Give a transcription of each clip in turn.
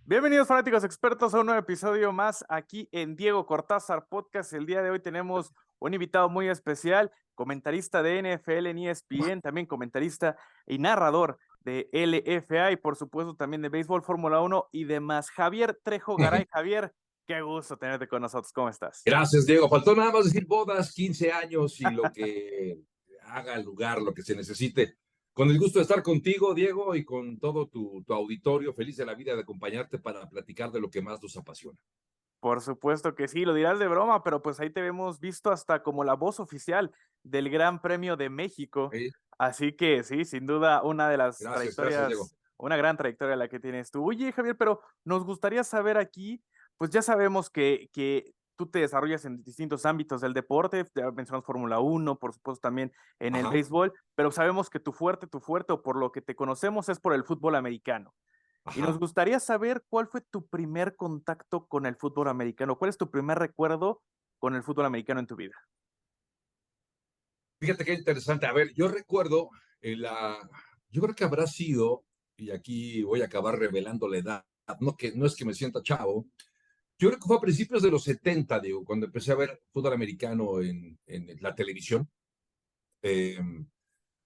Bienvenidos fanáticos expertos a un nuevo episodio más aquí en Diego Cortázar Podcast. El día de hoy tenemos un invitado muy especial, comentarista de NFL en ESPN, también comentarista y narrador de LFA y por supuesto también de béisbol, Fórmula 1 y demás. Javier Trejo Garay. Javier, qué gusto tenerte con nosotros. ¿Cómo estás? Gracias, Diego. Faltó nada más decir bodas, 15 años y lo que haga lugar, lo que se necesite. Con el gusto de estar contigo, Diego, y con todo tu auditorio, feliz de la vida de acompañarte para platicar de lo que más nos apasiona. Por supuesto que sí, lo dirás de broma, pero pues ahí te hemos visto hasta como la voz oficial del Gran Premio de México. ¿Sí? Así que sí, sin duda una de las Gracias, Diego. trayectorias, una gran trayectoria la que tienes tú. Oye, Javier, pero nos gustaría saber aquí, pues ya sabemos que tú te desarrollas en distintos ámbitos del deporte, ya mencionamos Fórmula 1, por supuesto también en el Ajá, béisbol, pero sabemos que tu fuerte, o por lo que te conocemos es por el fútbol americano. Y nos ajá. gustaría saber cuál fue tu primer contacto con el fútbol americano. ¿Cuál es tu primer recuerdo con el fútbol americano en tu vida? Fíjate qué interesante. A ver, yo recuerdo yo creo que habrá sido, y aquí voy a acabar revelando la edad, no es que me sienta chavo. Yo creo que fue a principios de los 70, digo, cuando empecé a ver fútbol americano en la televisión. Eh,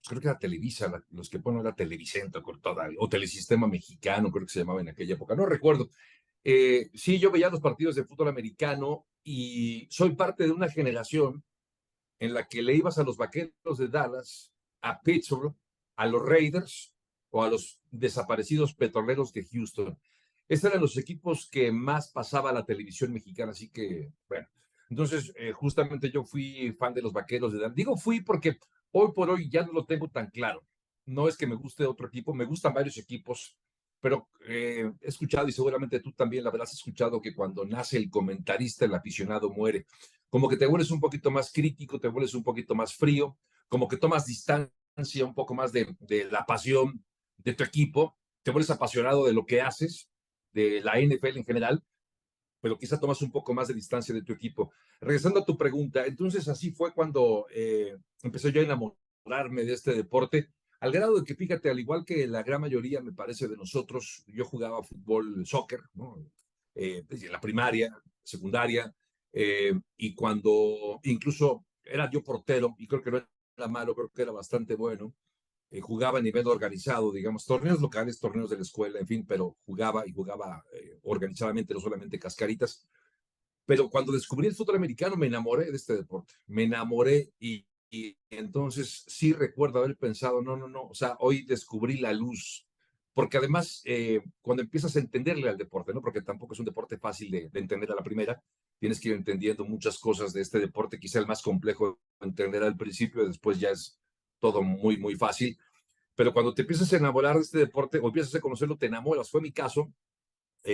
Creo que era Televisa, los que ponen la Televicentro, con toda, o Telesistema Mexicano, creo que se llamaba en aquella época, no recuerdo. Sí, yo veía los partidos de fútbol americano y soy parte de una generación en la que le ibas a los Vaqueros de Dallas, a Pittsburgh, a los Raiders o a los desaparecidos Petroleros de Houston. Estos eran los equipos que más pasaba la televisión mexicana, así que, bueno. Entonces, justamente yo fui fan de los Vaqueros de Dallas. Digo fui porque hoy por hoy ya no lo tengo tan claro. No es que me guste otro equipo, me gustan varios equipos, pero he escuchado, y seguramente tú también la habrás escuchado, que cuando nace el comentarista, el aficionado muere. Como que te vuelves un poquito más crítico, te vuelves un poquito más frío, como que tomas distancia un poco más de la pasión de tu equipo, te vuelves apasionado de lo que haces, de la NFL en general, pero quizá tomas un poco más de distancia de tu equipo. Regresando a tu pregunta, entonces así fue cuando empecé yo a enamorarme de este deporte, al grado de que, fíjate, al igual que la gran mayoría, me parece, de nosotros, yo jugaba fútbol, soccer, ¿no? En la primaria, secundaria, y cuando incluso era yo portero, y creo que no era malo, creo que era bastante bueno, jugaba a nivel organizado, digamos, torneos locales, torneos de la escuela, en fin, pero jugaba y jugaba organizadamente, no solamente cascaritas. Pero cuando descubrí el fútbol americano me enamoré de este deporte, me enamoré y entonces sí recuerdo haber pensado, no, o sea, hoy descubrí la luz, porque además cuando empiezas a entenderle al deporte, ¿no? Porque tampoco es un deporte fácil de entender a la primera, tienes que ir entendiendo muchas cosas de este deporte, quizá el más complejo de entender al principio, después ya es todo muy fácil, pero cuando te empiezas a enamorar de este deporte o empiezas a conocerlo, te enamoras. Fue mi caso.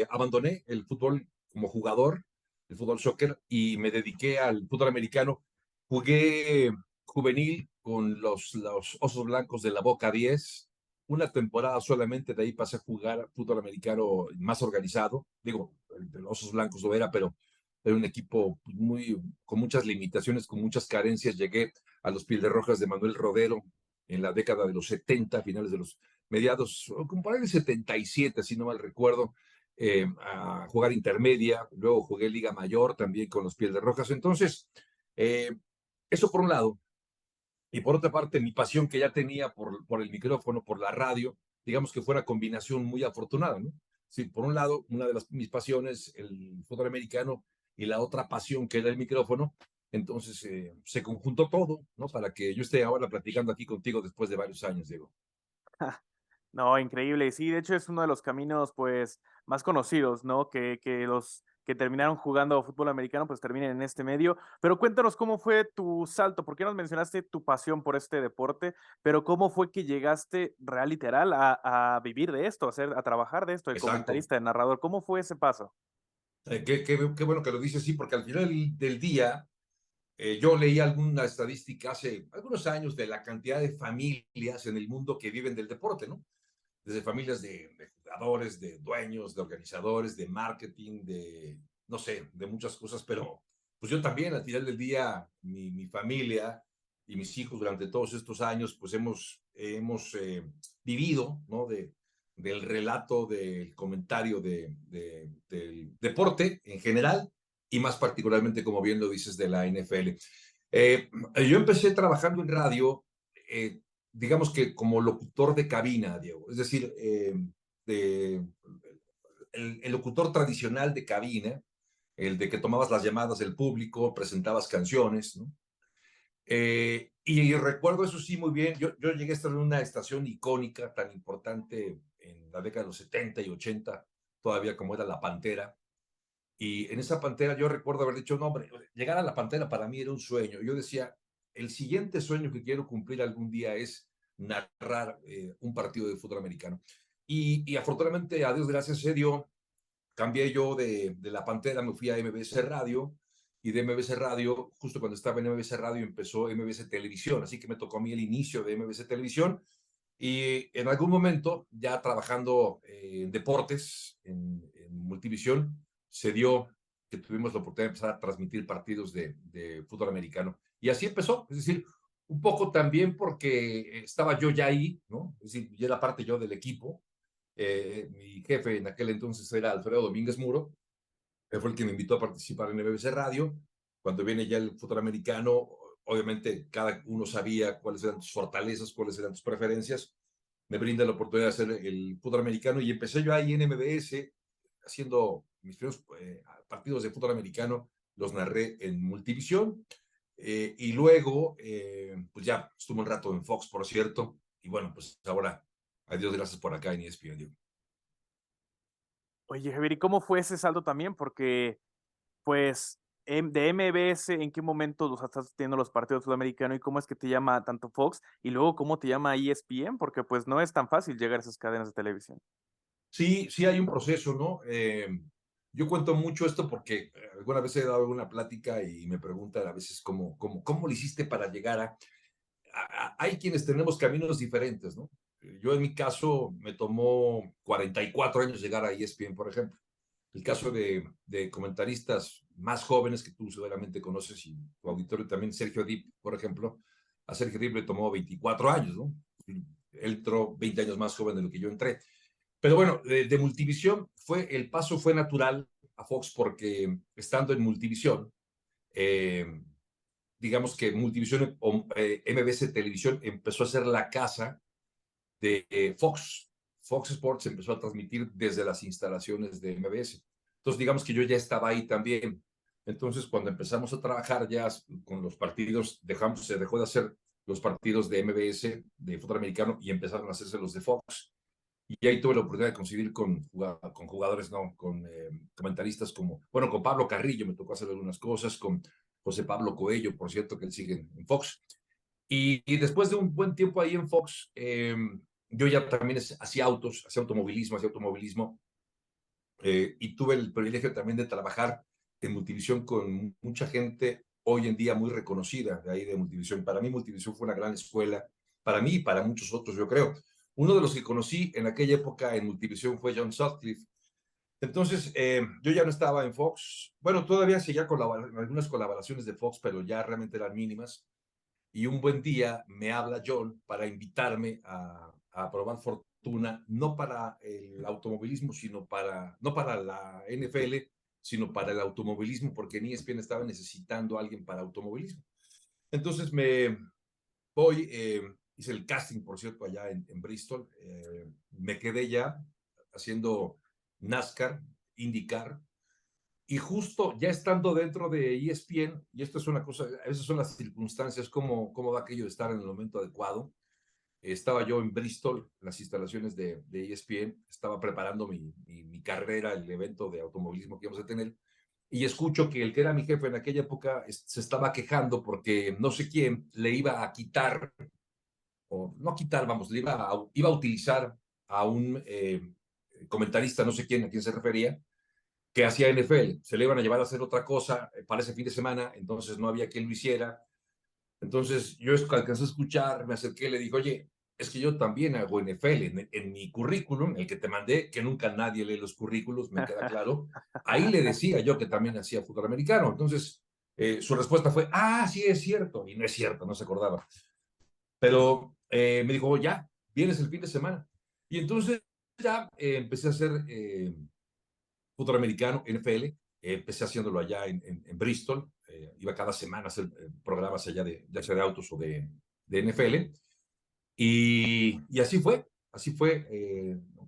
Abandoné el fútbol como jugador, el fútbol soccer, y me dediqué al fútbol americano. Jugué juvenil con los Osos Blancos de la Boca 10, una temporada solamente, de ahí pasé a jugar fútbol americano más organizado. Digo, el de los Osos Blancos lo era, pero era un equipo con muchas limitaciones, con muchas carencias. Llegué a los Rojas de Manuel Rodero en la década de los 70, finales de los mediados, como por ahí el 77, si no mal recuerdo, a jugar intermedia, luego jugué Liga Mayor también con los Rojas. Entonces, eh, eso por un lado. Y por otra parte, mi pasión que ya tenía por el micrófono, por la radio, digamos que fue una combinación muy afortunada, ¿no? Sí, por un lado, una de mis pasiones, el fútbol americano, y la otra pasión que era el micrófono. Entonces, se conjuntó todo, ¿no? Para que yo esté ahora platicando aquí contigo después de varios años, Diego. No, increíble. Y sí, de hecho es uno de los caminos, pues, más conocidos, ¿no? Que los que terminaron jugando fútbol americano, pues terminen en este medio. Pero cuéntanos cómo fue tu salto, porque nos mencionaste tu pasión por este deporte, pero cómo fue que llegaste real literal a vivir de esto, a trabajar de esto, de Exacto. comentarista, de narrador. ¿Cómo fue ese paso? Qué bueno que lo dices, sí, porque al final del día, yo leí alguna estadística hace algunos años de la cantidad de familias en el mundo que viven del deporte, ¿no? Desde familias de jugadores, de dueños, de organizadores, de marketing, no sé, de muchas cosas, pero pues yo también, al final del día, mi familia y mis hijos durante todos estos años, pues hemos vivido, ¿no? del relato, del comentario del deporte en general y más particularmente, como bien lo dices, de la NFL. Yo empecé trabajando en radio, eh, digamos que como locutor de cabina, Diego, es decir, de, el locutor tradicional de cabina, el de que tomabas las llamadas del público, presentabas canciones, ¿no? Y recuerdo eso sí muy bien, yo llegué a estar en una estación icónica tan importante en la década de los 70 y 80, todavía como era La Pantera, y en esa Pantera yo recuerdo haber dicho, no hombre, llegar a La Pantera para mí era un sueño. Yo decía, el siguiente sueño que quiero cumplir algún día es narrar un partido de fútbol americano. Y afortunadamente, a Dios gracias, se dio. Cambié yo de La Pantera, me fui a MBC Radio, y de MBC Radio, justo cuando estaba en MBC Radio, empezó MBC Televisión, así que me tocó a mí el inicio de MBC Televisión, y en algún momento, ya trabajando en deportes, en Multivisión, se dio que tuvimos la oportunidad de empezar a transmitir partidos de fútbol americano. Y así empezó, es decir, un poco también porque estaba yo ya ahí, ¿no? Es decir, ya era parte yo del equipo. Mi jefe en aquel entonces era Alfredo Domínguez Muro, él fue el que me invitó a participar en BBC Radio. Cuando viene ya el fútbol americano, obviamente cada uno sabía cuáles eran tus fortalezas, cuáles eran tus preferencias. Me brinda la oportunidad de hacer el fútbol americano y empecé yo ahí en MBS haciendo mis primeros partidos de fútbol americano, los narré en Multivisión. Y luego, pues ya estuve un rato en Fox, por cierto, y bueno, pues ahora, adiós, gracias por acá en ESPN. Oye, Javier, ¿y cómo fue ese salto también? Porque, pues, de MBS, ¿en qué momento estás teniendo los partidos sudamericanos y cómo es que te llama tanto Fox? Y luego, ¿cómo te llama ESPN? Porque, pues, no es tan fácil llegar a esas cadenas de televisión. Sí, sí hay un proceso, ¿no? Yo cuento mucho esto porque alguna vez he dado alguna plática y me preguntan a veces cómo lo hiciste para llegar hay quienes tenemos caminos diferentes, ¿no? Yo en mi caso me tomó 44 años llegar a ESPN, por ejemplo. El caso de comentaristas más jóvenes que tú seguramente conoces y tu auditorio también, Sergio Dip, por ejemplo. A Sergio Dip le tomó 24 años, ¿no? Él entró 20 años más joven de lo que yo entré. Pero bueno, de Multivisión el paso fue natural a Fox porque estando en Multivisión, eh, digamos que Multivisión o MBC Televisión empezó a ser la casa de Fox. Fox Sports empezó a transmitir desde las instalaciones de MBS. Entonces, digamos que yo ya estaba ahí también. Entonces, cuando empezamos a trabajar ya con los partidos, se dejó de hacer los partidos de MBS de fútbol americano y empezaron a hacerse los de Fox. Y ahí tuve la oportunidad de coincidir con jugadores, no, con comentaristas como, bueno, con Pablo Carrillo me tocó hacer algunas cosas, con José Pablo Coello, por cierto, que él sigue en Fox. Y después de un buen tiempo ahí en Fox, yo ya también hacía hacía automovilismo, y tuve el privilegio también de trabajar en Multivisión con mucha gente hoy en día muy reconocida de ahí de Multivisión. Para mí Multivisión fue una gran escuela, para mí y para muchos otros, yo creo. Uno de los que conocí en aquella época en Multivisión fue John Sutcliffe. Entonces, yo ya no estaba en Fox. Bueno, todavía seguía algunas colaboraciones de Fox, pero ya realmente eran mínimas. Y un buen día me habla John para invitarme a probar fortuna, no para el automovilismo, no para la NFL, sino para el automovilismo, porque en ESPN estaba necesitando a alguien para automovilismo. Entonces me voy, hice el casting, por cierto, allá en Bristol, me quedé ya haciendo NASCAR, IndyCar, y justo ya estando dentro de ESPN, y esto es una cosa, esas son las circunstancias, cómo va aquello de estar en el momento adecuado. Estaba yo en Bristol, en las instalaciones de ESPN, estaba preparando mi carrera, el evento de automovilismo que íbamos a tener, y escucho que el que era mi jefe en aquella época se estaba quejando porque no sé quién le iba a quitar, o no quitar, vamos, iba a utilizar a un comentarista, no sé quién, a quién se refería, que hacía NFL. Se le iban a llevar a hacer otra cosa para ese fin de semana, entonces no había quien lo hiciera. Entonces yo alcancé a escuchar, me acerqué y le dije, oye, es que yo también hago NFL en mi currículum, el que te mandé, que nunca nadie lee los currículos, me queda claro. Ahí le decía yo que también hacía fútbol americano. Entonces su respuesta fue, sí es cierto. Y no es cierto, no se acordaba. Pero me dijo, ya, vienes el fin de semana. Y entonces ya empecé a hacer fútbol americano, NFL. Empecé haciéndolo allá en Bristol. Iba cada semana a hacer programas allá ya sea de autos o de NFL. Y así fue,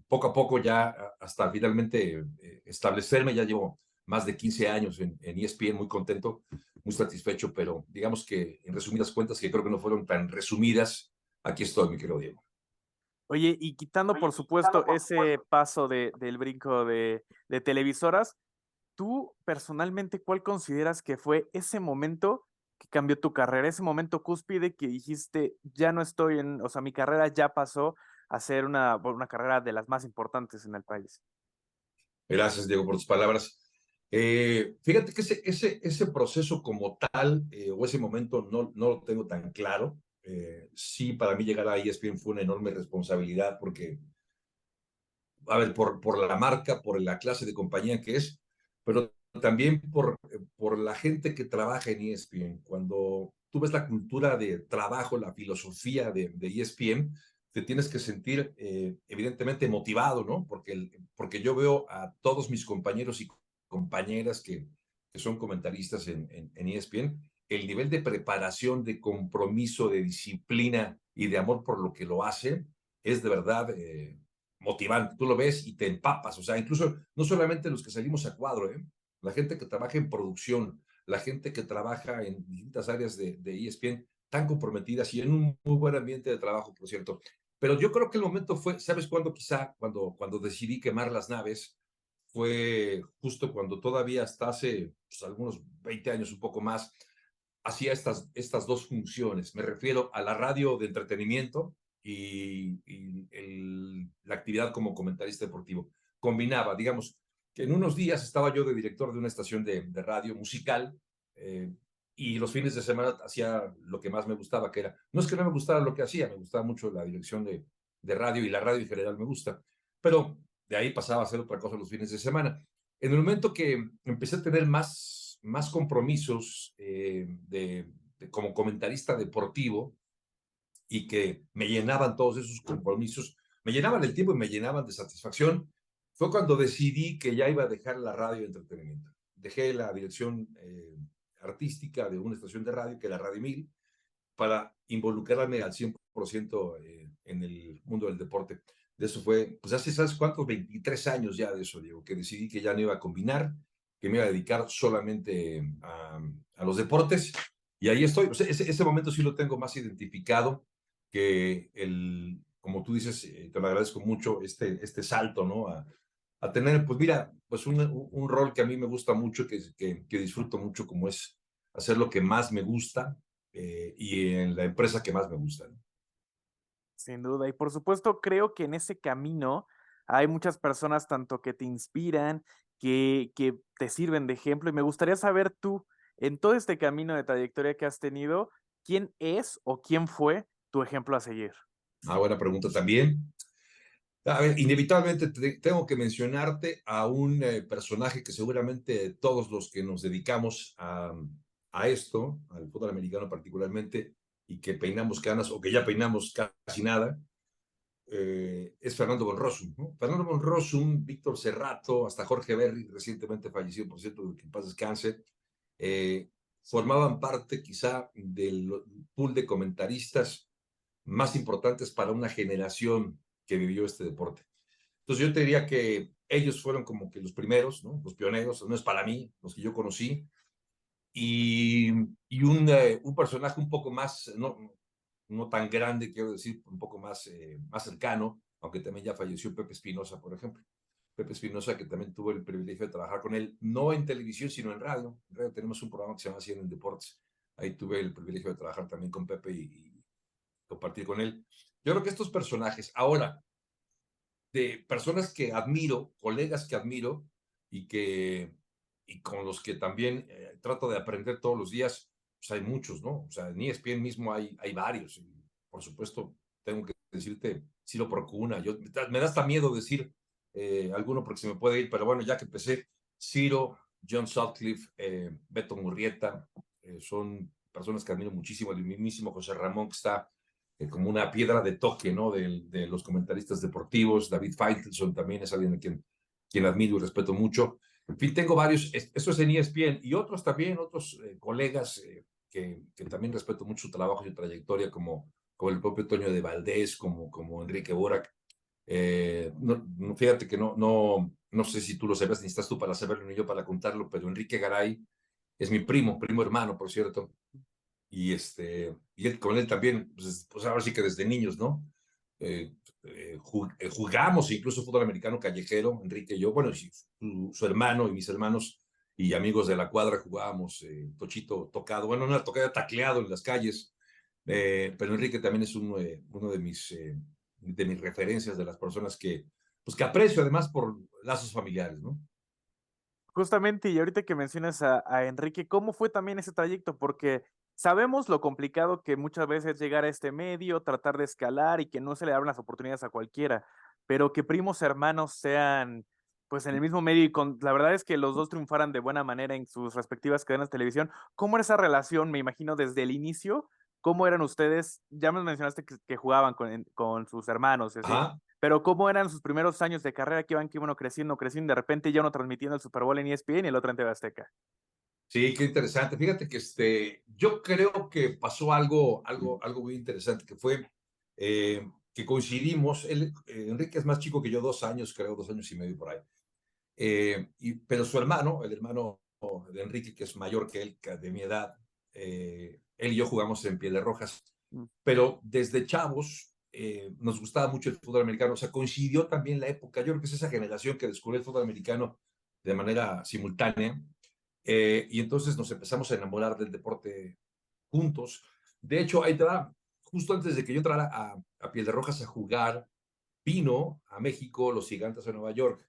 poco a poco ya hasta finalmente establecerme. Ya llevo más de 15 años en ESPN, muy contento, muy satisfecho, pero digamos que en resumidas cuentas, que creo que no fueron tan resumidas, aquí estoy, mi querido Diego. Oye, y quitando, por supuesto, ese paso del brinco de televisoras, tú personalmente, ¿cuál consideras que fue ese momento que cambió tu carrera? Ese momento cúspide que dijiste, ya no estoy o sea, mi carrera ya pasó a ser una carrera de las más importantes en el país. Gracias, Diego, por tus palabras. Fíjate que ese proceso como tal, o ese momento, no lo tengo tan claro. Sí, para mí llegar a ESPN fue una enorme responsabilidad porque, a ver, por la marca, por la clase de compañía que es, pero también por la gente que trabaja en ESPN. Cuando tú ves la cultura de trabajo, la filosofía de ESPN, te tienes que sentir evidentemente motivado, ¿no? Porque yo veo a todos mis compañeros y compañeras que son comentaristas en ESPN, el nivel de preparación, de compromiso, de disciplina y de amor por lo que lo hacen, es de verdad motivante. Tú lo ves y te empapas. O sea, incluso no solamente los que salimos a cuadro, ¿eh? La gente que trabaja en producción, la gente que trabaja en distintas áreas de ESPN, tan comprometidas y en un muy buen ambiente de trabajo, por cierto. Pero yo creo que el momento fue, ¿sabes cuándo? Quizá cuando decidí quemar las naves, fue justo cuando todavía hasta hace pues, algunos 20 años, un poco más, hacía estas dos funciones. Me refiero a la radio de entretenimiento y la actividad como comentarista deportivo. Combinaba, digamos, que en unos días estaba yo de director de una estación de radio musical eh, y los fines de semana hacía lo que más me gustaba, que era, no es que no me gustara lo que hacía, me gustaba mucho la dirección de radio y la radio en general me gusta, pero de ahí pasaba a hacer otra cosa los fines de semana. En el momento que empecé a tener más compromisos como comentarista deportivo y que me llenaban todos esos compromisos, me llenaban el tiempo y me llenaban de satisfacción, fue cuando decidí que ya iba a dejar la radio de entretenimiento. Dejé la dirección artística de una estación de radio, que era Radio 1000, para involucrarme al 100% en el mundo del deporte. De eso fue, pues hace, ¿sabes cuántos? 23 años ya de eso, Diego, que decidí que ya no iba a combinar, que me iba a dedicar solamente a los deportes. Y ahí estoy. O sea, ese momento sí lo tengo más identificado que como tú dices, te lo agradezco mucho, este salto, ¿no? A tener, pues mira, pues un rol que a mí me gusta mucho, que disfruto mucho, como es hacer lo que más me gusta y en la empresa que más me gusta, ¿no? Sin duda. Y por supuesto, creo que en ese camino hay muchas personas tanto que te inspiran, que te sirven de ejemplo. Y me gustaría saber tú, en todo este camino de trayectoria que has tenido, ¿quién es o quién fue tu ejemplo a seguir? Buena pregunta también. A ver, inevitablemente tengo que mencionarte a un personaje que seguramente todos los que nos dedicamos a esto, al fútbol americano particularmente, y que peinamos canas o que ya peinamos casi nada, es Fernando von Rossum, ¿no? Fernando von Rossum, Víctor Cerrato, hasta Jorge Berry, recientemente fallecido, por cierto, que en paz descanse, eh, formaban parte quizá del pool de comentaristas más importantes para una generación que vivió este deporte. Entonces yo te diría que ellos fueron como que los primeros, ¿no? Los pioneros, no es para mí, los que yo conocí, y un personaje un poco más, no tan grande, quiero decir, un poco más cercano, aunque también ya falleció Pepe Espinosa, por ejemplo. Pepe Espinosa, que también tuve el privilegio de trabajar con él, no en televisión, sino en radio. En radio tenemos un programa que se llama Cien en Deportes. Ahí tuve el privilegio de trabajar también con Pepe y compartir con él. Yo creo que estos personajes, ahora, de personas que admiro, colegas que admiro y y con los que también trato de aprender todos los días, pues hay muchos, ¿no? O sea, en ESPN mismo hay varios. Y por supuesto, tengo que decirte, Ciro Procuna. Me da hasta miedo decir alguno porque se me puede ir, pero bueno, ya que empecé, Ciro, John Sutcliffe, Beto Murrieta, son personas que admiro muchísimo, el mismísimo José Ramón que está como una piedra de toque, ¿no? De los comentaristas deportivos. David Faitelson también es alguien a quien admiro y respeto mucho. En fin, tengo varios, eso es en ESPN, y otros también, otros colegas que también respeto mucho su trabajo y su trayectoria, como el propio Toño de Valdés, como Enrique Burak. Fíjate que no sé si tú lo sabes, ni estás tú para saberlo, ni yo para contarlo, pero Enrique Garay es mi primo hermano, por cierto, y con él también, pues ahora sí que desde niños, ¿no? Eh, jugamos incluso fútbol americano callejero, Enrique y yo, bueno, su hermano y mis hermanos y amigos de la cuadra jugábamos tochito tocado, bueno, una tocada tacleado en las calles, pero Enrique también es uno de mis referencias, de las personas pues que aprecio además por lazos familiares, ¿no? Justamente, y ahorita que mencionas a Enrique, ¿cómo fue también ese trayecto? Porque sabemos lo complicado que muchas veces es llegar a este medio, tratar de escalar y que no se le abran las oportunidades a cualquiera, pero que primos hermanos sean pues en el mismo medio y la verdad es que los dos triunfaran de buena manera en sus respectivas cadenas de televisión. ¿Cómo era esa relación? Me imagino desde el inicio, ¿cómo eran ustedes? Ya me mencionaste que jugaban con sus hermanos, y así. Ajá. Pero ¿cómo eran sus primeros años de carrera que iban creciendo, creciendo, y de repente ya uno transmitiendo el Super Bowl en ESPN y el otro en TV Azteca? Sí, qué interesante. Fíjate que yo creo que pasó algo muy interesante, que fue que coincidimos. Enrique es más chico que yo, 2 años, creo, 2 años y medio por ahí. Pero su hermano, el hermano de Enrique, que es mayor que él, de mi edad, él y yo jugamos en Pieles Rojas, Mm. pero desde chavos nos gustaba mucho el fútbol americano. O sea, coincidió también la época. Yo creo que es esa generación que descubrió el fútbol americano de manera simultánea. Y entonces nos empezamos a enamorar del deporte juntos. De hecho, ahí te va, justo antes de que yo entrara a Piel de Rojas a jugar, vino a México los Gigantes de Nueva York.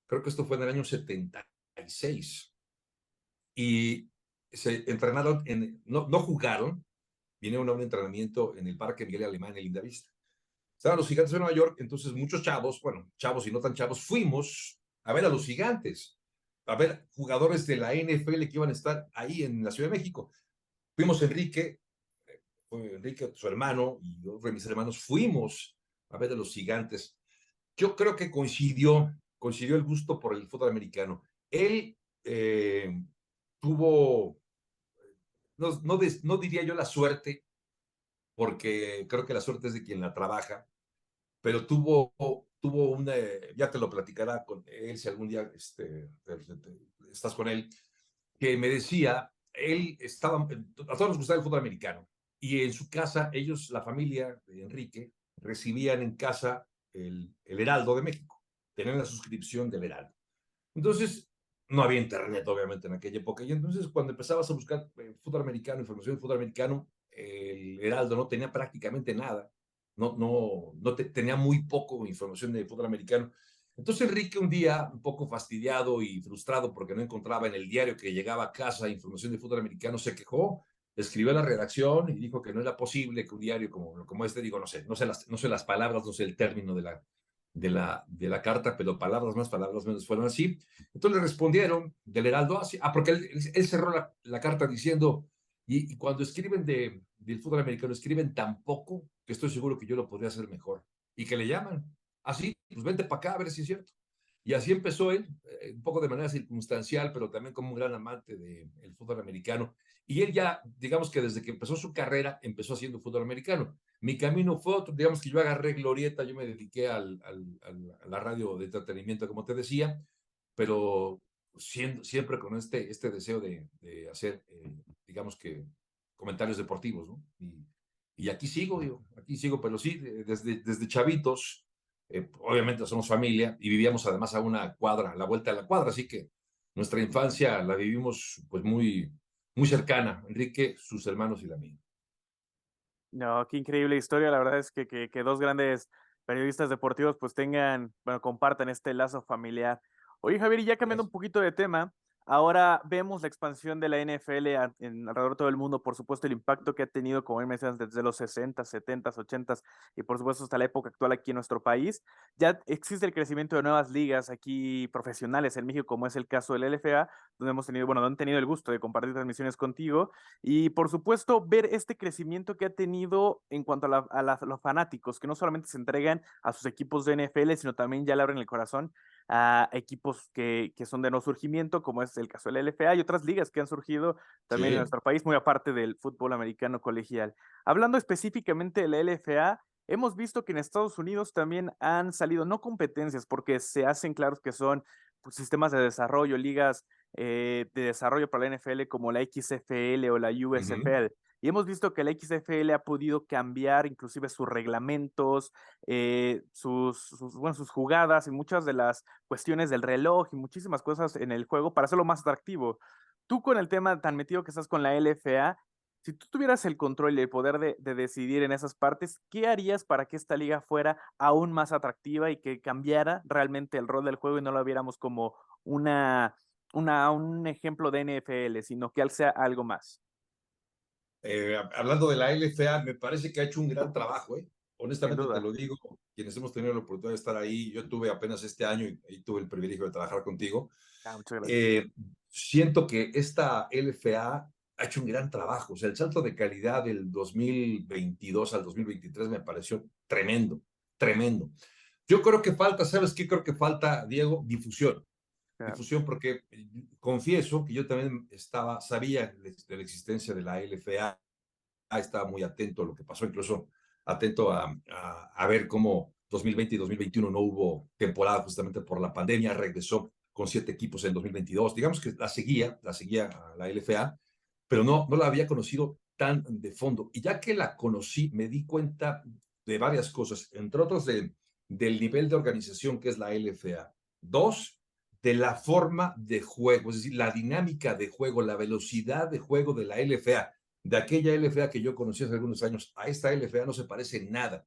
Creo que esto fue en el año 76. Y se entrenaron, no jugaron, vinieron a un entrenamiento en el Parque Miguel Alemán en Lindavista. Estaban los Gigantes de Nueva York, entonces muchos chavos, bueno, chavos y no tan chavos, fuimos a ver a los Gigantes, a ver jugadores de la NFL que iban a estar ahí en la Ciudad de México. Fuimos Enrique, su hermano, y otro de mis hermanos, fuimos a ver a los Gigantes. Yo creo que coincidió el gusto por el fútbol americano. Él tuvo, no diría yo la suerte, porque creo que la suerte es de quien la trabaja, pero tuvo ya te lo platicará con él si algún día estás con él, que me decía, a todos nos gustaba el fútbol americano, y en su casa, ellos, la familia de Enrique, recibían en casa el Heraldo de México, tenían la suscripción del Heraldo. Entonces, no había internet, obviamente, en aquella época, y entonces cuando empezabas a buscar fútbol americano, información de fútbol americano, el Heraldo no tenía prácticamente nada, tenía muy poco información de fútbol americano. Entonces Enrique un día, un poco fastidiado y frustrado porque no encontraba en el diario que llegaba a casa información de fútbol americano, se quejó, escribió a la redacción y dijo que no era posible que un diario como este, digo, no sé las palabras, no sé el término de la carta, pero palabras más, palabras menos fueron así. Entonces le respondieron del Heraldo, porque él cerró la carta diciendo, y cuando escriben del fútbol americano, escriben tan poco que estoy seguro que yo lo podría hacer mejor. Y que le llaman, así, pues vente para acá a ver si es cierto. Y así empezó él, un poco de manera circunstancial, pero también como un gran amante del fútbol americano. Y él ya, digamos que desde que empezó su carrera, empezó haciendo fútbol americano. Mi camino fue otro, digamos que yo agarré Glorieta, yo me dediqué a la radio de entretenimiento, como te decía, pero siempre con este deseo de hacer, digamos que, comentarios deportivos, ¿no? Y aquí sigo, pero sí, desde chavitos, obviamente somos familia y vivíamos además a una cuadra, a la vuelta de la cuadra, así que nuestra infancia la vivimos pues muy, muy cercana, Enrique, sus hermanos y la mía. No, qué increíble historia. La verdad es que dos grandes periodistas deportivos pues tengan, bueno, compartan este lazo familiar. Oye, Javier, y ya cambiando un Gracias. poquito de tema, ahora vemos la expansión de la NFL alrededor de todo el mundo, por supuesto el impacto que ha tenido, como bien mencionas, desde los 60, 70, 80 y por supuesto hasta la época actual aquí en nuestro país. Ya existe el crecimiento de nuevas ligas aquí profesionales en México, como es el caso del LFA, donde hemos tenido, bueno, donde han tenido el gusto de compartir transmisiones contigo y por supuesto ver este crecimiento que ha tenido en cuanto a los fanáticos, que no solamente se entregan a sus equipos de NFL, sino también ya le abren el corazón a equipos que son de no surgimiento, como es el caso del LFA y otras ligas que han surgido también en Sí. nuestro país, muy aparte del fútbol americano colegial. Hablando específicamente de la LFA, hemos visto que en Estados Unidos también han salido, no competencias, porque se hacen claros que son pues, sistemas de desarrollo, ligas de desarrollo para la NFL como la XFL o la Ujú. USFL. Y hemos visto que la XFL ha podido cambiar inclusive sus reglamentos, bueno, sus jugadas y muchas de las cuestiones del reloj y muchísimas cosas en el juego para hacerlo más atractivo. Tú con el tema tan metido que estás con la LFA, si tú tuvieras el control y el poder de decidir en esas partes, ¿qué harías para que esta liga fuera aún más atractiva y que cambiara realmente el rol del juego y no lo viéramos como un ejemplo de NFL, sino que sea algo más? Hablando de la LFA, me parece que ha hecho un gran trabajo, ¿eh? Sin Honestamente te duda. lo digo, quienes hemos tenido la oportunidad de estar ahí, yo tuve apenas este año y tuve el privilegio de trabajar contigo. Ah, muchas gracias. eh, Siento que esta LFA ha hecho un gran trabajo. O sea, el salto de calidad del 2022 al 2023 me pareció tremendo, tremendo. Yo creo que falta, ¿sabes qué? Creo que falta, Diego, difusión. Claro. Difusión porque confieso que yo también sabía de la existencia de la LFA, estaba muy atento a lo que pasó, incluso atento a ver cómo 2020 y 2021 no hubo temporada justamente por la pandemia, regresó con 7 equipos en 2022. Digamos que la seguía a la LFA, pero no la había conocido tan de fondo. Y ya que la conocí, me di cuenta de varias cosas, entre otros del nivel de organización que es la LFA. Dos, de la forma de juego, es decir, la dinámica de juego, la velocidad de juego de la LFA. De aquella LFA que yo conocí hace algunos años, a esta LFA no se parece en nada.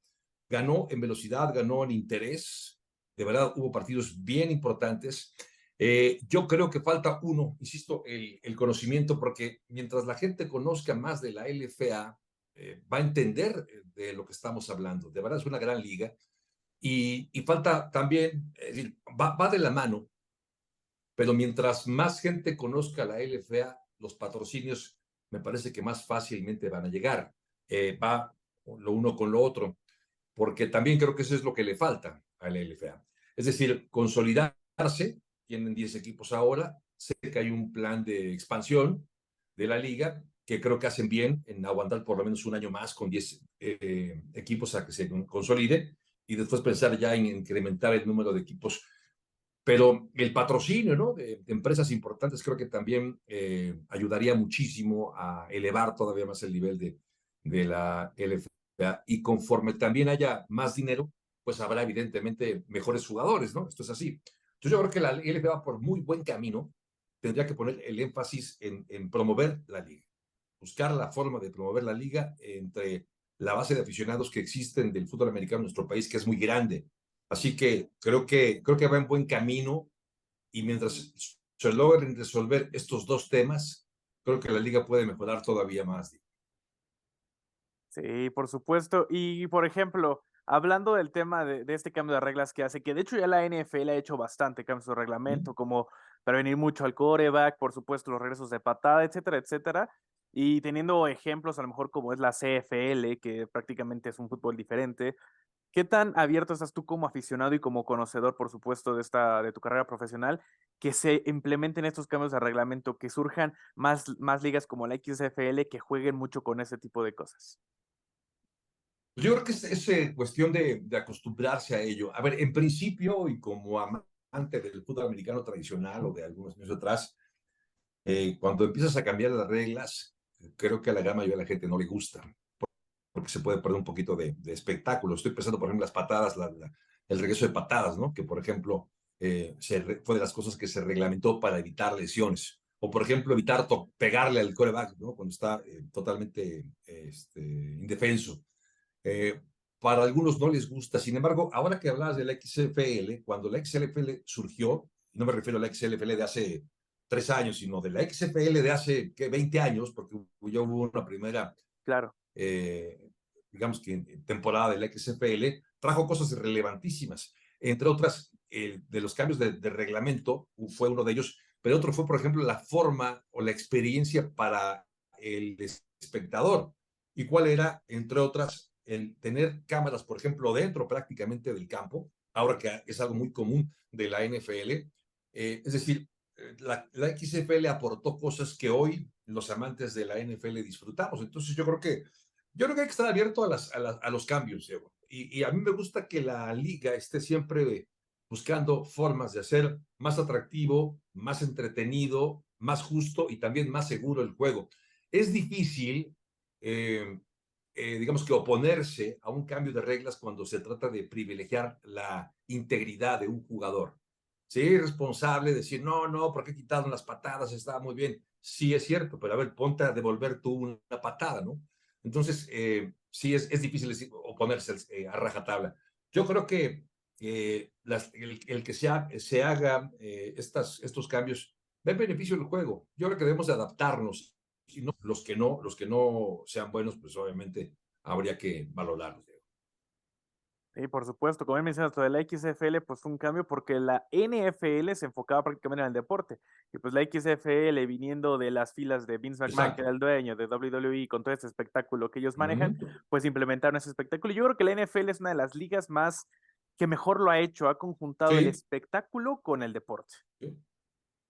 Ganó en velocidad, ganó en interés, de verdad hubo partidos bien importantes. Yo creo que falta uno, insisto, el conocimiento, porque mientras la gente conozca más de la LFA, va a entender de lo que estamos hablando. De verdad es una gran liga y falta también, es decir, va de la mano, pero mientras más gente conozca la LFA, los patrocinios me parece que más fácilmente van a llegar. Va lo uno con lo otro, porque también creo que eso es lo que le falta a la LFA. Es decir, consolidarse, tienen 10 equipos ahora, sé que hay un plan de expansión de la liga, que creo que hacen bien en aguantar por lo menos un año más con 10 equipos a que se consolide y después pensar ya en incrementar el número de equipos, pero el patrocinio, ¿no? De empresas importantes creo que también ayudaría muchísimo a elevar todavía más el nivel de la LFA. Y conforme también haya más dinero, pues habrá evidentemente mejores jugadores, ¿no? Esto es así. Entonces yo creo que la LFA va por muy buen camino. Tendría que poner el énfasis en promover la liga, buscar la forma de promover la liga entre la base de aficionados que existen del fútbol americano en nuestro país, que es muy grande. Así que creo que va en buen camino y mientras se logren resolver estos dos temas, creo que la liga puede mejorar todavía más. Sí, por supuesto. Y por ejemplo, hablando del tema de este cambio de reglas que hace, que de hecho ya la NFL ha hecho bastante cambio en su reglamento, como prevenir mucho al quarterback, por supuesto, los regresos de patada, etcétera, etcétera. Y teniendo ejemplos, a lo mejor como es la CFL, que prácticamente es un fútbol diferente. ¿Qué tan abierto estás tú como aficionado y como conocedor, por supuesto, de tu carrera profesional, que se implementen estos cambios de reglamento, que surjan más ligas como la XFL que jueguen mucho con ese tipo de cosas? Yo creo que es cuestión de acostumbrarse a ello. A ver, en principio, y como amante del fútbol americano tradicional o de algunos años atrás, cuando empiezas a cambiar las reglas, creo que a la gran mayoría de la gente no le gusta, porque se puede perder un poquito de espectáculo. Estoy pensando, por ejemplo, las patadas, el regreso de patadas, ¿no? Que, por ejemplo, fue de las cosas que se reglamentó para evitar lesiones. O, por ejemplo, evitar pegarle al quarterback, ¿no? Cuando está totalmente indefenso. Eh, para algunos no les gusta. Sin embargo, ahora que hablabas de la XFL, cuando la XFL surgió, no me refiero a la XFL de hace 3 años, sino de la XFL de hace, ¿qué? 20 años, porque ya hubo una primera, Claro. eh, digamos que temporada de la XFL, trajo cosas relevantísimas. Entre otras, de los cambios de reglamento, fue uno de ellos, pero otro fue, por ejemplo, la forma o la experiencia para el espectador. ¿Y cuál era? Entre otras, el tener cámaras, por ejemplo, dentro prácticamente del campo, ahora que es algo muy común de la NFL. Es decir, la XFL aportó cosas que hoy los amantes de la NFL disfrutamos. Entonces yo creo que hay que estar abierto a los cambios, Diego. Y a mí me gusta que la liga esté siempre buscando formas de hacer más atractivo, más entretenido, más justo y también más seguro el juego. Es difícil, eh, digamos que oponerse a un cambio de reglas cuando se trata de privilegiar la integridad de un jugador. Sí, es responsable decir, no, no, ¿por qué quitaron las patadas? Estaba muy bien. Sí, es cierto, pero a ver, ponte a devolver tú una patada, ¿no? Entonces, sí, es difícil oponerse a rajatabla. Yo creo que el que se haga estos cambios va en beneficio del juego. Yo creo que debemos de adaptarnos. Y no, los que no sean buenos, pues obviamente habría que valorarlos. Sí, por supuesto, como bien mencionas, lo de la XFL, pues fue un cambio porque la NFL se enfocaba prácticamente en el deporte. Y pues la XFL, viniendo de las filas de Vince McMahon, que Exacto. era el dueño de WWE, con todo este espectáculo que ellos manejan, Ujú. pues implementaron ese espectáculo. Y yo creo que la NFL es una de las ligas más que mejor lo ha hecho, ha conjuntado el Sí, espectáculo con el deporte, sí,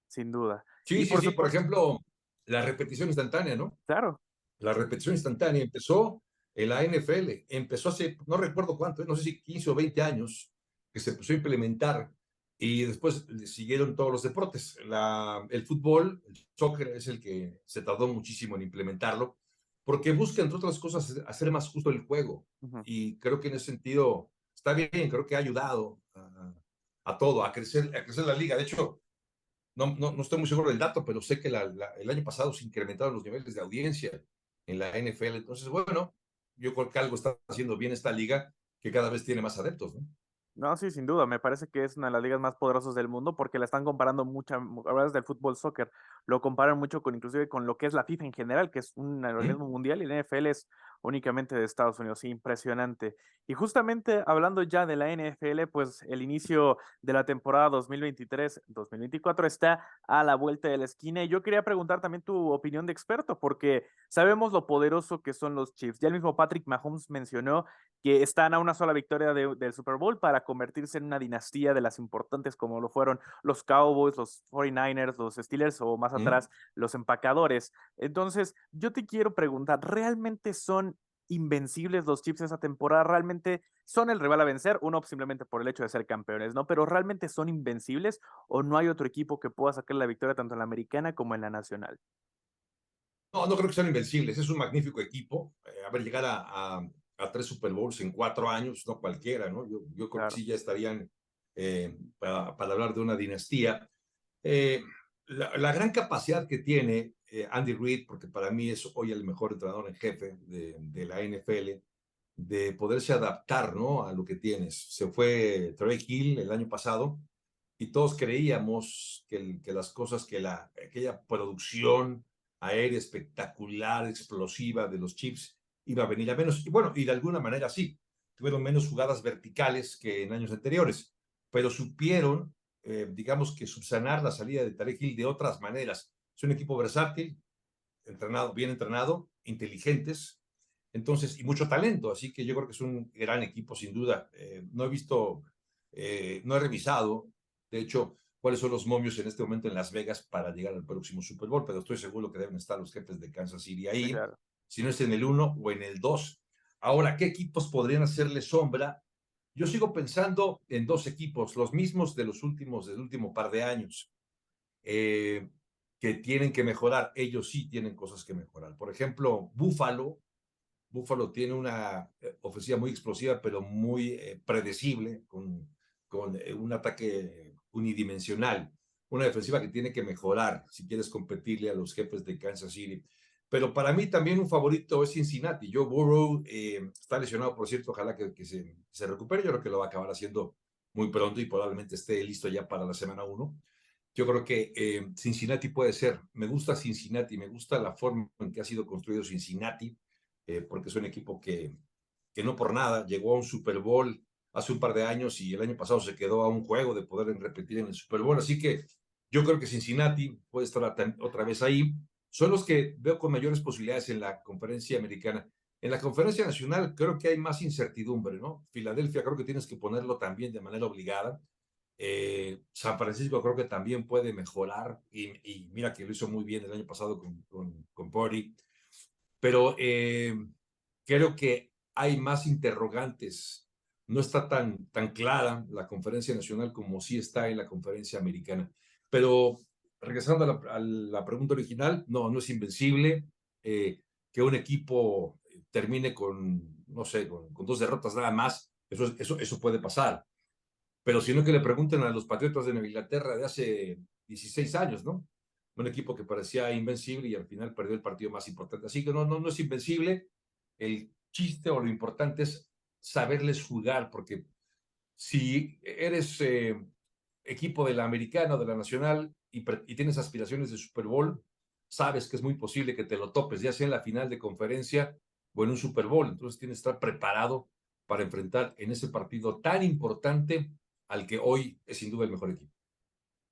sin duda. sí, Y sí, por sí. Por supuesto, ejemplo, la repetición instantánea, ¿no? claro, La repetición instantánea empezó en la NFL, empezó hace, no recuerdo cuánto, no sé si 15 o 20 años, que se empezó a implementar y después siguieron todos los deportes. El fútbol, el soccer es el que se tardó muchísimo en implementarlo, porque busca, entre otras cosas, hacer más justo el juego. ujú, Y creo que en ese sentido está bien, creo que ha ayudado a todo, a crecer la liga. De hecho, no estoy muy seguro del dato, pero sé que el año pasado se incrementaron los niveles de audiencia en la NFL. Entonces, bueno, yo creo que algo está haciendo bien esta liga que cada vez tiene más adeptos, ¿no? no, sí, sin duda. Me parece que es una de las ligas más poderosas del mundo porque la están comparando mucho, hablas del fútbol soccer, lo comparan mucho con inclusive con lo que es la FIFA en general, que es un ¿Mm? organismo mundial y la NFL es únicamente de Estados Unidos. Sí, impresionante. Y justamente hablando ya de la NFL, pues el inicio de la temporada 2023-2024 está a la vuelta de la esquina. Y yo quería preguntar también tu opinión de experto, porque sabemos lo poderoso que son los Chiefs. Ya el mismo Patrick Mahomes mencionó que están a una sola victoria del Super Bowl para convertirse en una dinastía de las importantes como lo fueron los Cowboys, los 49ers, los Steelers o más ¿Mm? atrás los empacadores. Entonces, yo te quiero preguntar, ¿realmente son invencibles los Chiefs esa temporada? ¿Realmente son el rival a vencer? Uno simplemente por el hecho de ser campeones, ¿no? Pero ¿realmente son invencibles o no hay otro equipo que pueda sacar la victoria tanto en la americana como en la nacional? No, no creo que sean invencibles. Es un magnífico equipo. A ver, llegar a 3 Super Bowls en 4 años, no cualquiera, ¿no? Yo creo que Claro. sí ya estarían para hablar de una dinastía. Eh, la gran capacidad que tiene Andy Reid, porque para mí es hoy el mejor entrenador en jefe de la NFL, de poderse adaptar, ¿no? A lo que tienes. Se fue Trey Hill el año pasado y todos creíamos que las cosas, aquella producción aérea espectacular, explosiva de los Chiefs iba a venir a menos. Y bueno, y de alguna manera sí, tuvieron menos jugadas verticales que en años anteriores, pero supieron, digamos que subsanar la salida de Tarek Hill de otras maneras. Es un equipo versátil, entrenado, bien entrenado, inteligentes, entonces, y mucho talento, así que yo creo que es un gran equipo, sin duda. No he visto, no he revisado, de hecho, cuáles son los momios en este momento en Las Vegas para llegar al próximo Super Bowl, pero estoy seguro que deben estar los jefes de Kansas City Sí, ahí, claro. si no es en el 1 o en el 2. Ahora, ¿qué equipos podrían hacerle sombra? Yo sigo pensando en dos equipos, los mismos del último par de años, eh, que tienen que mejorar. Ellos sí tienen cosas que mejorar. Por ejemplo, Buffalo tiene una ofensiva muy explosiva, pero muy predecible, con un ataque unidimensional. Una defensiva que tiene que mejorar si quieres competirle a los jefes de Kansas City. Pero para mí también un favorito es Cincinnati. Joe Burrow está lesionado, por cierto, ojalá que se recupere. Yo creo que lo va a acabar haciendo muy pronto y probablemente esté listo ya para la semana 1. Yo creo que Cincinnati puede ser. Me gusta Cincinnati, me gusta la forma en que ha sido construido Cincinnati, porque es un equipo que no por nada llegó a un Super Bowl hace un par de años y el año pasado se quedó a un juego de poder repetir en el Super Bowl. Así que yo creo que Cincinnati puede estar otra vez ahí. Son los que veo con mayores posibilidades en la conferencia americana. En la conferencia nacional creo que hay más incertidumbre, ¿no? Filadelfia creo que tienes que ponerlo también de manera obligada. San Francisco creo que también puede mejorar y mira que lo hizo muy bien el año pasado con Purdy, pero creo que hay más interrogantes. No está tan clara la conferencia nacional como sí está en la conferencia americana. Pero regresando a la pregunta original, no es invencible. Que un equipo termine con, no sé, con 2 derrotas nada más, eso puede pasar. Pero sino que le pregunten a los Patriotas de Nueva Inglaterra de hace 16 años, ¿no? Un equipo que parecía invencible y al final perdió el partido más importante. Así que no es invencible. El chiste o lo importante es saberles jugar, porque si eres equipo de la americana o de la nacional y tienes aspiraciones de Super Bowl, sabes que es muy posible que te lo topes, ya sea en la final de conferencia o en un Super Bowl. Entonces tienes que estar preparado para enfrentar en ese partido tan importante al que hoy es sin duda el mejor equipo.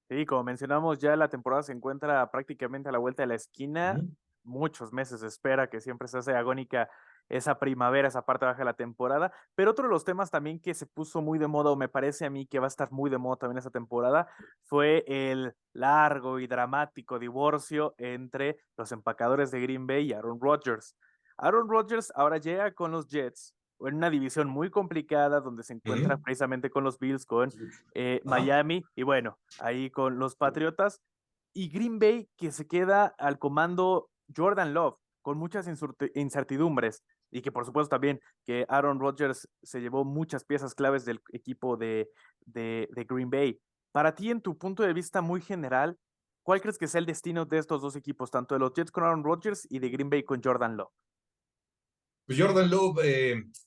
Sí, como mencionamos, ya la temporada se encuentra prácticamente a la vuelta de la esquina. Uh-huh. Muchos meses se espera, que siempre se hace agónica esa primavera, esa parte baja de la temporada. Pero otro de los temas también que se puso muy de moda, o me parece a mí que va a estar muy de moda también esa temporada, fue el largo y dramático divorcio entre los empacadores de Green Bay y Aaron Rodgers. Aaron Rodgers ahora llega con los Jets en una división muy complicada donde se encuentra Uh-huh. precisamente con los Bills, con Ajá. Miami y bueno, ahí con los Patriotas. Y Green Bay que se queda al comando Jordan Love con muchas incertidumbres y que por supuesto también que Aaron Rodgers se llevó muchas piezas claves del equipo de Green Bay. Para ti, en tu punto de vista muy general, ¿cuál crees que sea el destino de estos dos equipos, tanto de los Jets con Aaron Rodgers y de Green Bay con Jordan Love? Pues Jordan Love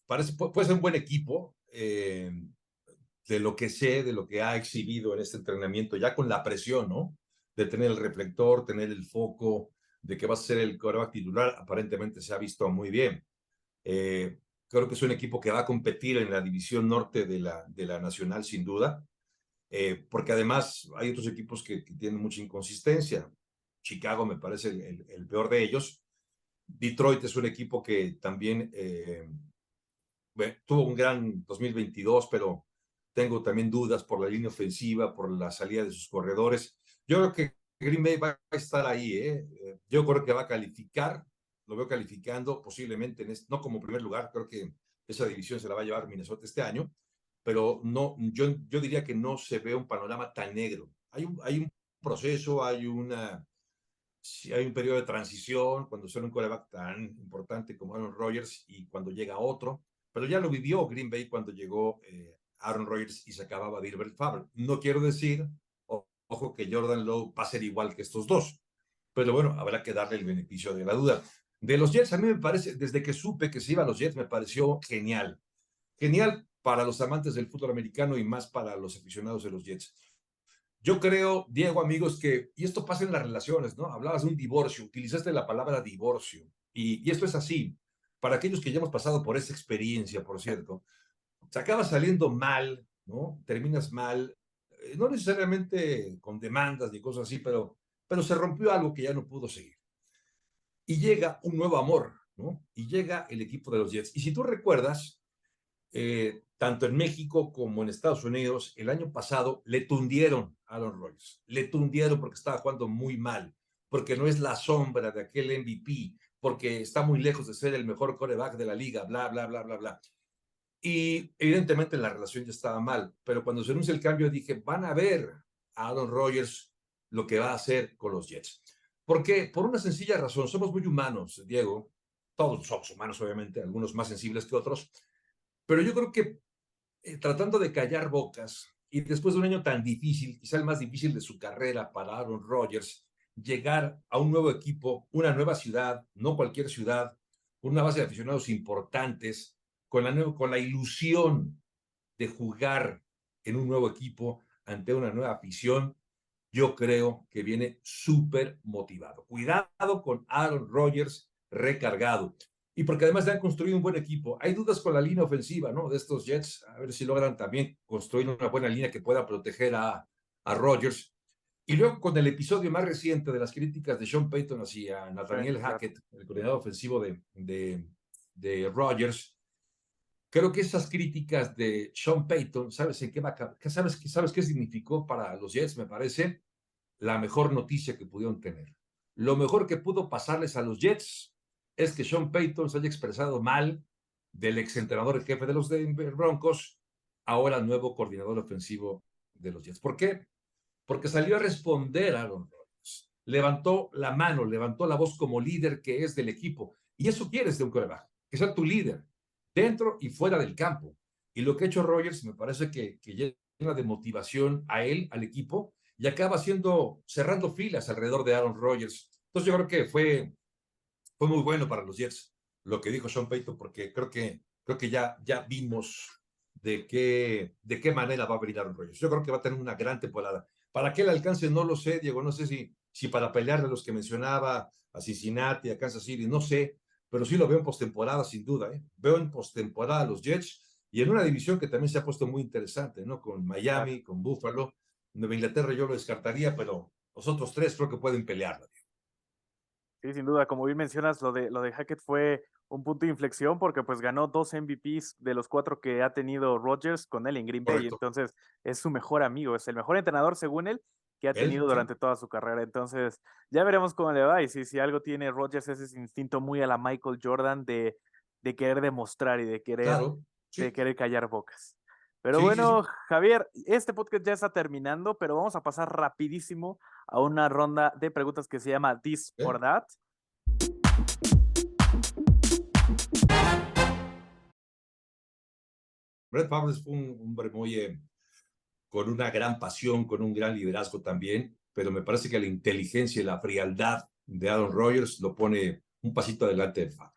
puede ser un buen equipo. De lo que sé, de lo que ha exhibido en este entrenamiento, ya con la presión, ¿no? De tener el reflector, tener el foco, de que va a ser el quarterback titular, aparentemente se ha visto muy bien. Eh, Creo que es un equipo que va a competir en la división norte de la Nacional, sin duda, porque además hay otros equipos que tienen mucha inconsistencia. Chicago me parece el peor de ellos. Detroit es un equipo que también tuvo un gran 2022, pero tengo también dudas por la línea ofensiva, por la salida de sus corredores. Yo creo que Green Bay va a estar ahí, ¿eh? Yo creo que va a calificar, lo veo calificando posiblemente, no como primer lugar, creo que esa división se la va a llevar Minnesota este año, pero no, yo diría que no se ve un panorama tan negro. Hay un proceso, hay un periodo de transición cuando suena un quarterback tan importante como Aaron Rodgers y cuando llega otro, pero ya lo vivió Green Bay cuando llegó Aaron Rodgers y se acababa de ir Brett Favre. No quiero decir, ojo, que Jordan Love va a ser igual que estos dos, pero bueno, habrá que darle el beneficio de la duda. De los Jets, a mí me parece, desde que supe que se iba a los Jets, me pareció genial. Genial para los amantes del fútbol americano y más para los aficionados de los Jets. Yo creo, Diego, amigos, y esto pasa en las relaciones, ¿no? Hablabas de un divorcio, utilizaste la palabra divorcio, y esto es así. Para aquellos que ya hemos pasado por esa experiencia, por cierto, se acaba saliendo mal, ¿no? Terminas mal, no necesariamente con demandas ni cosas así, pero se rompió algo que ya no pudo seguir. Y llega un nuevo amor, ¿no? Y llega el equipo de los Jets. Y si tú recuerdas, tanto en México como en Estados Unidos, el año pasado le tundieron a Aaron Rodgers. Le tundieron porque estaba jugando muy mal, porque no es la sombra de aquel MVP, porque está muy lejos de ser el mejor quarterback de la liga, bla, bla, bla, bla, bla. Y evidentemente la relación ya estaba mal, pero cuando se anuncia el cambio dije, van a ver a Aaron Rodgers lo que va a hacer con los Jets. ¿Por qué? Por una sencilla razón, somos muy humanos, Diego, todos somos humanos obviamente, algunos más sensibles que otros, pero yo creo que tratando de callar bocas y después de un año tan difícil, quizá el más difícil de su carrera para Aaron Rodgers, llegar a un nuevo equipo, una nueva ciudad, no cualquier ciudad, una base de aficionados importantes, con la ilusión de jugar en un nuevo equipo ante una nueva afición, yo creo que viene súper motivado. Cuidado con Aaron Rodgers recargado. Y porque además le han construido un buen equipo. Hay dudas con la línea ofensiva, ¿no? De estos Jets, a ver si logran también construir una buena línea que pueda proteger a Rodgers. Y luego con el episodio más reciente de las críticas de Sean Payton hacia Sí, Nathaniel claro. Hackett, el coordinador ofensivo de Rodgers, creo que esas críticas de Sean Payton, ¿sabes en qué va a, sabes qué significó para los Jets? Me parece la mejor noticia que pudieron tener. Lo mejor que pudo pasarles a los Jets es que Sean Payton se haya expresado mal del exentrenador en jefe de los Denver Broncos, ahora nuevo coordinador ofensivo de los Jets. ¿Por qué? Porque salió a responder a Aaron Rodgers. Levantó la mano, levantó la voz como líder que es del equipo. Y eso quieres de un quarterback, que sea tu líder, dentro y fuera del campo. Y lo que ha hecho Rodgers me parece que llena de motivación a él, al equipo, y acaba cerrando filas alrededor de Aaron Rodgers. Entonces yo creo que fue muy bueno para los Jets lo que dijo Sean Payton, porque creo que ya vimos de qué manera va a venir Aaron Rodgers. Yo creo que va a tener una gran temporada. ¿Para qué el alcance? No lo sé, Diego. No sé si para pelear de los que mencionaba, a Cincinnati, a Kansas City, no sé, pero sí lo veo en postemporada, sin duda. ¿Eh? Veo en postemporada a los Jets y en una división que también se ha puesto muy interesante, ¿no? Con Claro. Miami, con Buffalo. Nueva Inglaterra yo lo descartaría, pero los otros tres creo que pueden pelearla. Sí, sin duda, como bien mencionas, lo de Hackett fue un punto de inflexión porque pues ganó 2 MVPs de los 4 que ha tenido Rodgers con él en Green Bay, Correcto. entonces es su mejor amigo, es el mejor entrenador según él que ha Él, tenido sí. durante toda su carrera, entonces ya veremos cómo le va y si algo tiene Rodgers es ese instinto muy a la Michael Jordan de querer demostrar y Claro, de sí, querer callar bocas. Pero sí, sí, bueno, sí. Javier, este podcast ya está terminando, pero vamos a pasar rapidísimo a una ronda de preguntas que se llama This ¿Eh? or That. Brett Favre fue un hombre con una gran pasión, con un gran liderazgo también, pero me parece que la inteligencia y la frialdad de Aaron Rodgers lo pone un pasito adelante de Favre.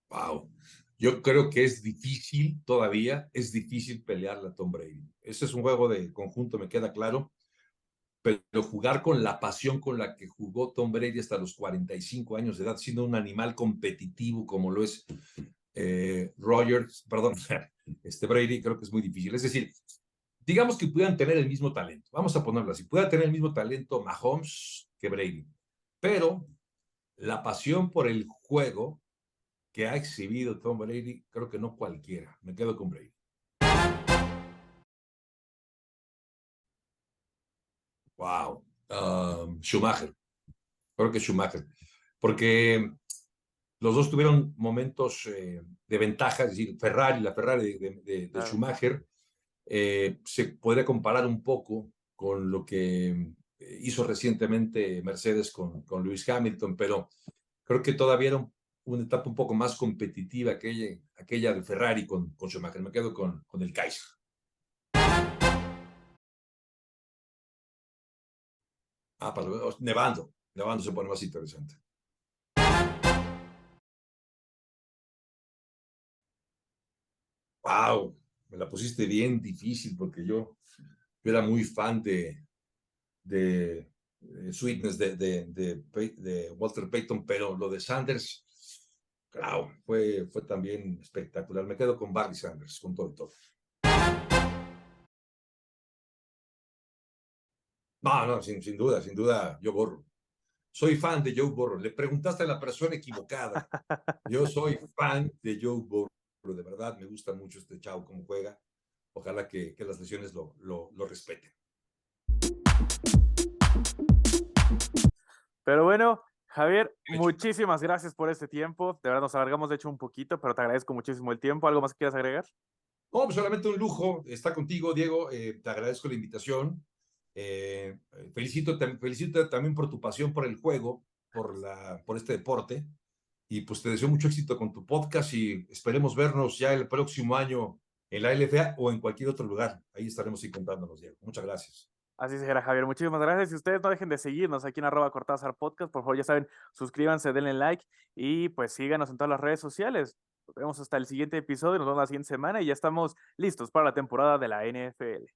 Wow. Yo creo que es difícil todavía, es difícil pelearle a Tom Brady. Ese es un juego de conjunto, me queda claro, pero jugar con la pasión con la que jugó Tom Brady hasta los 45 años de edad, siendo un animal competitivo como lo es Rodgers, perdón, Brady, creo que es muy difícil. Es decir, digamos que pudieran tener el mismo talento, vamos a ponerlo así, pueda tener el mismo talento Mahomes que Brady, pero la pasión por el juego que ha exhibido Tom Brady, creo que no cualquiera. Me quedo con Brady. Wow. Schumacher. Creo que Schumacher. Porque los dos tuvieron momentos de ventaja, es decir, Ferrari, la Ferrari de Claro. Schumacher, se podría comparar un poco con lo que hizo recientemente Mercedes con Lewis Hamilton, pero creo que todavía era una etapa un poco más competitiva aquella de Ferrari con Schumacher. Me quedo con el Kaiser. Ah, perdón, nevando. Nevando se pone más interesante. Wow, me la pusiste bien difícil porque yo era muy fan de Sweetness de Walter Payton, pero lo de Sanders, claro, fue también espectacular. Me quedo con Barry Sanders, con todo y todo. No, no, sin duda, yo borro. Soy fan de Joe Burrow. Le preguntaste a la persona equivocada. Yo soy fan de Joe Burrow. De verdad, me gusta mucho este chavo, cómo juega. Ojalá que las lesiones lo respeten. Pero bueno, Javier, Hecho. muchísimas gracias por este tiempo. De verdad nos alargamos de hecho un poquito, pero te agradezco muchísimo el tiempo. ¿Algo más que quieras agregar? No, pues solamente un lujo estar contigo, Diego. Te agradezco la invitación. Felicito también por tu pasión por el juego, por este deporte. Y pues te deseo mucho éxito con tu podcast y esperemos vernos ya el próximo año en la LFA o en cualquier otro lugar. Ahí estaremos encontrándonos, Diego. Muchas gracias. Así será, Javier. Muchísimas gracias. Y ustedes no dejen de seguirnos aquí en @Cortázar Podcast. Por favor, ya saben, suscríbanse, denle like y pues síganos en todas las redes sociales. Nos vemos hasta el siguiente episodio, nos vemos la siguiente semana y ya estamos listos para la temporada de la NFL.